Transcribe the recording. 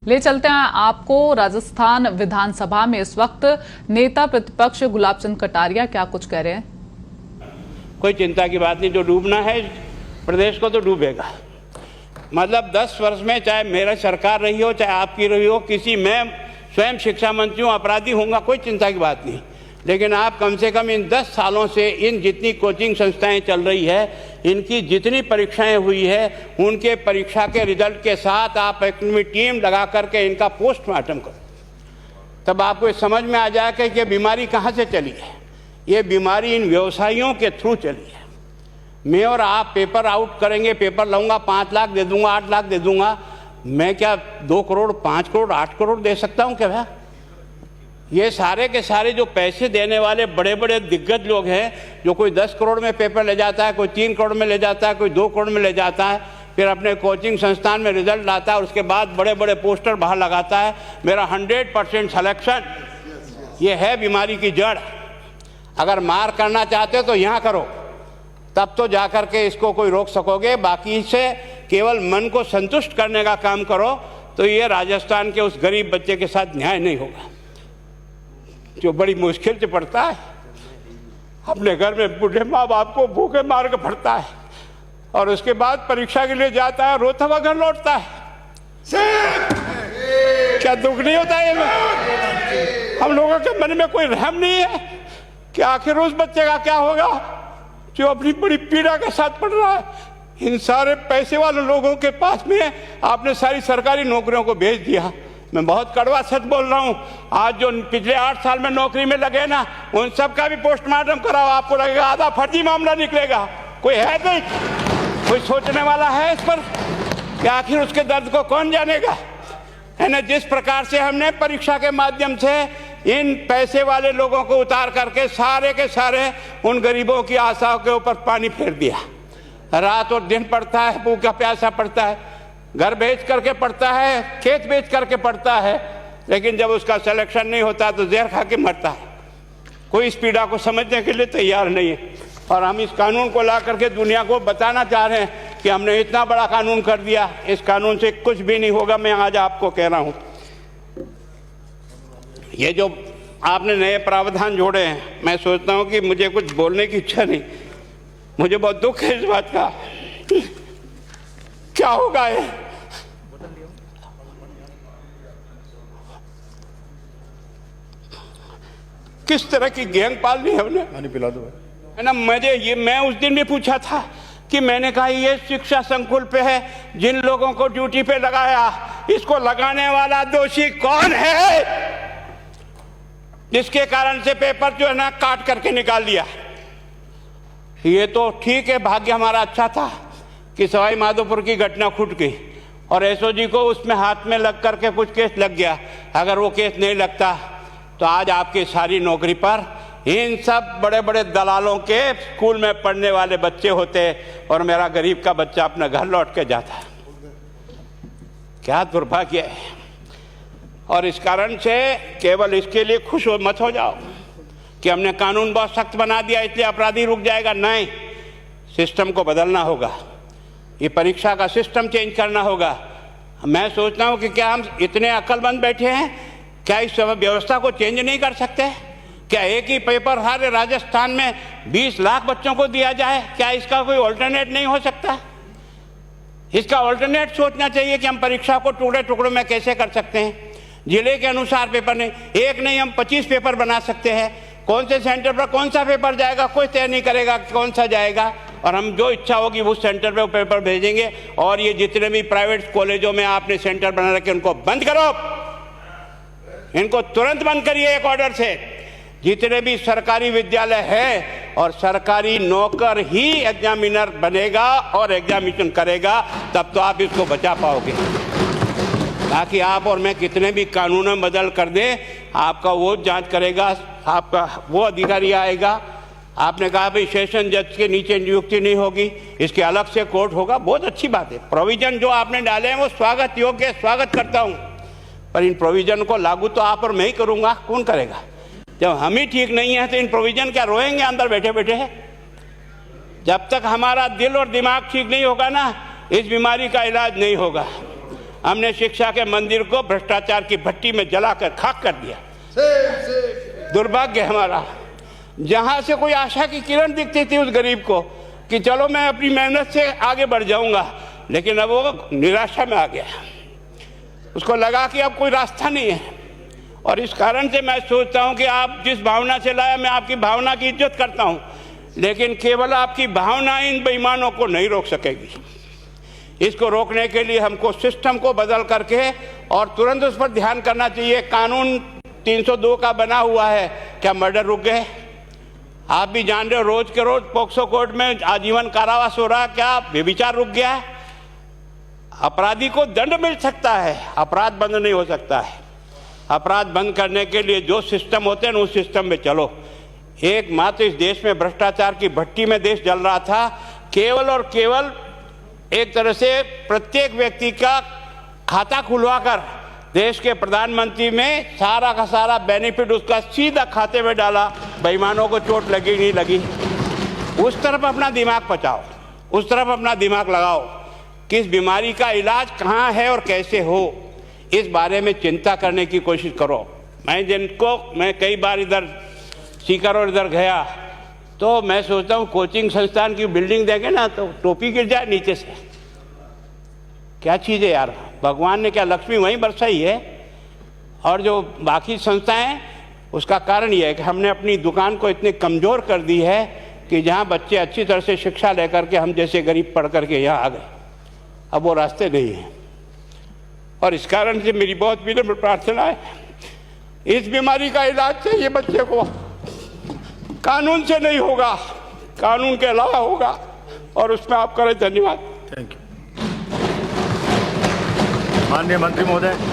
ले चलते हैं आपको राजस्थान विधानसभा में इस वक्त नेता प्रतिपक्ष गुलाब चंद कटारिया क्या कुछ कह रहे हैं। कोई चिंता की बात नहीं, जो डूबना है प्रदेश को तो डूबेगा। मतलब 10 वर्ष में चाहे मेरा सरकार रही हो चाहे आपकी रही हो, किसी मैं स्वयं शिक्षा मंत्री हूँ, अपराधी होऊंगा, कोई चिंता की बात नहीं। लेकिन आप कम से कम इन 10 सालों से इन जितनी कोचिंग संस्थाएं चल रही है, इनकी जितनी परीक्षाएं हुई है, उनके परीक्षा के रिजल्ट के साथ आप एक टीम लगा करके इनका पोस्टमार्टम करो, तब आपको समझ में आ जाएगा कि ये बीमारी कहाँ से चली है। ये बीमारी इन व्यवसायियों के थ्रू चली है। मैं और आप पेपर आउट करेंगे, पेपर लाऊंगा, 5 लाख दे दूंगा, 8 लाख दे दूंगा। मैं क्या 2 करोड़, 5 करोड़, 8 करोड़ दे सकता हूँ क्या भैया? ये सारे के सारे जो पैसे देने वाले बड़े बड़े दिग्गज लोग हैं, जो कोई 10 करोड़ में पेपर ले जाता है, कोई 3 करोड़ में ले जाता है, कोई 2 करोड़ में ले जाता है, फिर अपने कोचिंग संस्थान में रिजल्ट लाता है और उसके बाद बड़े बड़े पोस्टर बाहर लगाता है, मेरा 100% सिलेक्शन। ये है बीमारी की जड़। अगर मार करना चाहते हो तो यहाँ करो, तब तो जा कर के इसको कोई रोक सकोगे। बाकी से केवल मन को संतुष्ट करने का काम करो तो ये राजस्थान के उस गरीब बच्चे के साथ न्याय नहीं होगा, जो बड़ी मुश्किल से पढ़ता है, अपने घर में बूढ़े माँ बाप को भूखे मार के पढ़ता है और उसके बाद परीक्षा के लिए जाता है, रोता हुआ घर लौटता है। क्या दुख नहीं होता है? हम लोगों के मन में कोई रहम नहीं है कि आखिर उस बच्चे का क्या होगा जो अपनी बड़ी पीड़ा के साथ पढ़ रहा है। इन सारे पैसे वाले लोगों के पास में आपने सारी सरकारी नौकरियों को भेज दिया। मैं बहुत कड़वा सच बोल रहा हूँ। आज जो पिछले 8 साल में नौकरी में लगे ना, उन सब का भी पोस्टमार्टम कराओ, आपको लगेगा आधा फर्जी मामला निकलेगा। कोई है नहीं, कोई सोचने वाला है इस पर कि आखिर उसके दर्द को कौन जानेगा, है ना। जिस प्रकार से हमने परीक्षा के माध्यम से इन पैसे वाले लोगों को उतार करके सारे के सारे उन गरीबों की आशाओं के ऊपर पानी फेर दिया। रात और दिन पड़ता है, भूखा प्यासा पड़ता है, घर बेच करके पढ़ता है, खेत बेच करके पढ़ता है, लेकिन जब उसका सिलेक्शन नहीं होता तो जहर खा के मरता है। कोई इस पीड़ा को समझने के लिए तैयार नहीं है। और हम इस कानून को ला करके दुनिया को बताना चाह रहे हैं कि हमने इतना बड़ा कानून कर दिया, इस कानून से कुछ भी नहीं होगा। मैं आज आपको कह रहा हूँ, ये जो आपने नए प्रावधान जोड़े हैं, मैं सोचता हूँ कि मुझे कुछ बोलने की इच्छा नहीं, मुझे बहुत दुख है इस बात का। क्या होगा ये? किस तरह की गैंग पालनी है उन्हें? पानी पिला दो, है ना। मैं उस दिन भी पूछा था कि मैंने कहा ये शिक्षा संकुल पे है, जिन लोगों को ड्यूटी पे लगाया, इसको लगाने वाला दोषी कौन है, जिसके कारण से पेपर जो है ना काट करके निकाल दिया। ये तो ठीक है, भाग्य हमारा अच्छा था कि सवाई माधोपुर की घटना खुट गई और एसओजी को उसमें हाथ में लग करके कुछ केस लग गया। अगर वो केस नहीं लगता तो आज आपकी सारी नौकरी पर इन सब बड़े बड़े दलालों के स्कूल में पढ़ने वाले बच्चे होते और मेरा गरीब का बच्चा अपना घर लौट के जाता। क्या दुर्भाग्य है। और इस कारण से केवल इसके लिए खुश मत हो जाओ कि हमने कानून बहुत सख्त बना दिया इसलिए अपराधी रुक जाएगा। नहीं, सिस्टम को बदलना होगा, ये परीक्षा का सिस्टम चेंज करना होगा। मैं सोचता हूँ कि क्या हम इतने अक्लमंद बैठे हैं, क्या इस व्यवस्था को चेंज नहीं कर सकते? क्या एक ही पेपर हर राजस्थान में 20 लाख बच्चों को दिया जाए? क्या इसका कोई ऑल्टरनेट नहीं हो सकता? इसका ऑल्टरनेट सोचना चाहिए कि हम परीक्षा को टुकड़े टुकड़ों में कैसे कर सकते हैं। जिले के अनुसार पेपर नहीं, एक नहीं हम 25 पेपर बना सकते हैं। कौन से सेंटर पर कौन सा पेपर जाएगा कोई तय नहीं करेगा कौन सा जाएगा, और हम जो इच्छा होगी उस सेंटर पे वो पेपर भेजेंगे। और ये जितने भी प्राइवेट कॉलेजों में आपने सेंटर बना रखे उनको बंद करो, इनको तुरंत बंद करिए एक ऑर्डर से। जितने भी सरकारी विद्यालय है और सरकारी नौकर ही एग्जामिनर बनेगा और एग्जामिनेशन करेगा, तब तो आप इसको बचा पाओगे। ताकि आप और मैं कितने भी कानून बदल कर दें, आपका वो जांच करेगा, आपका वो अधिकारी आएगा। आपने कहा भाई सेशन जज के नीचे नियुक्ति नहीं होगी, इसके अलग से कोर्ट होगा, बहुत अच्छी बात है। प्रोविजन जो आपने डाले हैं वो स्वागत योग्य है, स्वागत करता हूँ, पर इन प्रोविजन को लागू तो आप और मैं ही करूँगा, कौन करेगा? जब हम ही ठीक नहीं है तो इन प्रोविजन क्या रोएंगे अंदर बैठे बैठे? जब तक हमारा दिल और दिमाग ठीक नहीं होगा ना, इस बीमारी का इलाज नहीं होगा। हमने शिक्षा के मंदिर को भ्रष्टाचार की भट्टी में जलाकर खाक कर दिया। दुर्भाग्य हमारा, जहां से कोई आशा की किरण दिखती थी उस गरीब को कि चलो मैं अपनी मेहनत से आगे बढ़ जाऊंगा, लेकिन अब वो निराशा में आ गया। उसको लगा कि अब कोई रास्ता नहीं है। और इस कारण से मैं सोचता हूं कि आप जिस भावना से लाया, मैं आपकी भावना की इज्जत करता हूं, लेकिन केवल आपकी भावना इन बेईमानों को नहीं रोक सकेगी। इसको रोकने के लिए हमको सिस्टम को बदल करके और तुरंत उस पर ध्यान करना चाहिए। कानून 302 का बना हुआ है, क्या मर्डर रुक गए? आप भी जान रहे हो, रोज के रोज पोक्सो कोर्ट में आजीवन कारावास हो रहा, क्या व्यभिचार रुक गया है? अपराधी को दंड मिल सकता है, अपराध बंद नहीं हो सकता है। अपराध बंद करने के लिए जो सिस्टम होते हैं उस सिस्टम में चलो। एकमात्र इस देश में भ्रष्टाचार की भट्टी में देश जल रहा था, केवल और केवल एक तरह से प्रत्येक व्यक्ति का खाता खुलवाकर देश के प्रधानमंत्री में सारा का सारा बेनिफिट उसका सीधा खाते में डाला। बेईमानों को चोट लगी नहीं लगी, उस तरफ अपना दिमाग बचाओ, उस तरफ अपना दिमाग लगाओ। किस बीमारी का इलाज कहाँ है और कैसे हो, इस बारे में चिंता करने की कोशिश करो। मैं कई बार इधर सीकर और इधर गया तो मैं सोचता हूँ कोचिंग संस्थान की बिल्डिंग देंगे ना तो टोपी गिर जाए नीचे से। क्या चीज़ है यार, भगवान ने क्या लक्ष्मी वहीं बरसाई है। और जो बाकी संस्थाएं, उसका कारण यह है कि हमने अपनी दुकान को इतनी कमज़ोर कर दी है कि जहाँ बच्चे अच्छी तरह से शिक्षा लेकर के हम जैसे गरीब पढ़ करके यहाँ आ गए, अब वो रास्ते नहीं हैं। और इस कारण से मेरी बहुत विनम्र प्रार्थना है, इस बीमारी का इलाज चाहिए बच्चे को, कानून से नहीं होगा, कानून के अलावा होगा, और उसमें आप करें। धन्यवाद। Thank you. माननीय मंत्री महोदय।